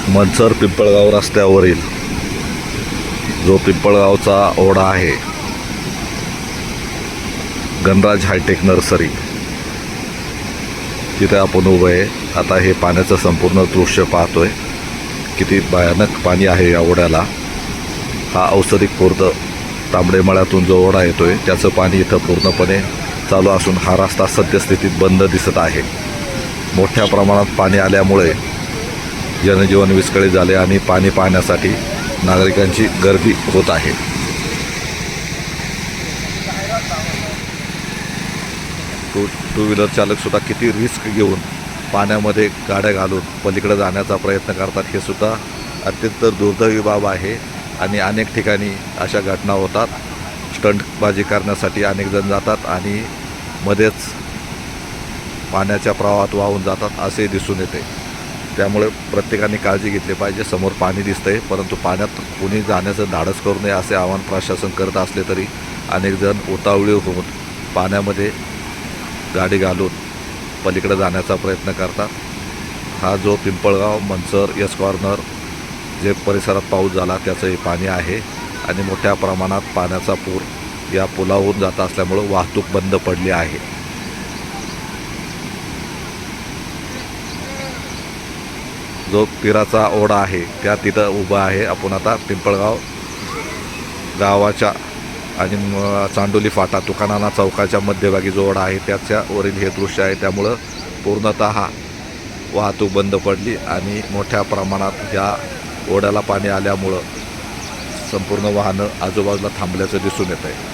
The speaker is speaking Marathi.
मनसर पिंपळगाव रस्त्यावरील जो पिंपळगावचा ओढा आहे, गणराज हायटेक नर्सरी, तिथे आपण उभं आहे. आता हे पाण्याचं संपूर्ण दृश्य पाहतोय. किती भयानक पाणी आहे या ओढ्याला. हा औषधिक खुर्द तांबडे मळ्यातून जो ओढा येतोय त्याचं पाणी इथं पूर्णपणे चालू असून हा रस्ता सद्यस्थितीत बंद दिसत आहे. मोठ्या प्रमाणात पाणी आल्यामुळे जनजीवन विस्कळीत झाले आणि पाणी पाहण्यासाठी नागरिकांची गर्दी होत आहे. टू व्हीलर चालकसुद्धा किती रिस्क घेऊन पाण्यामध्ये गाड्या घालून पलीकडे जाण्याचा प्रयत्न करतात. हे सुद्धा अत्यंत दुर्दैवी बाब आहे आणि अनेक ठिकाणी अशा घटना होतात. स्टंटबाजी करण्यासाठी अनेक जण जातात आणि मध्येच पाण्याच्या प्रवाहात वाहून जातात असे दिसून येते. त्यामुळे प्रत्येकाने काळजी घेतली पाहिजे. समोर पाणी दिसतंय, परंतु पाण्यात कुणी जाण्याचं धाडस करू नये असे आवाहन प्रशासन करत असले तरी अनेक जण उतावळे होऊन पाण्यामध्ये गाडी घालून पलीकडे जाण्याचा प्रयत्न करतात. हा जो पिंपळगाव मनसर एस कॉर्नर जे परिसरात पाऊस झाला त्याचं हे पाणी आहे आणि मोठ्या प्रमाणात पाण्याचा पूर या पुलावरून जात असल्यामुळं वाहतूक बंद पडली आहे. जो पिराचा ओढा आहे त्या तिथं उभा आहे. आपण आता पिंपळगाव गावाच्या आणि चांडोली फाटा तुकानाना चौकाच्या मध्यभागी जो ओढा आहे त्याच्यावरील हे दृश्य आहे. त्यामुळं पूर्णतः वाहतूक बंद पडली आणि मोठ्या प्रमाणात या ओढ्याला पाणी आल्यामुळं संपूर्ण वाहनं आजूबाजूला थांबल्याचं दिसून येत आहे.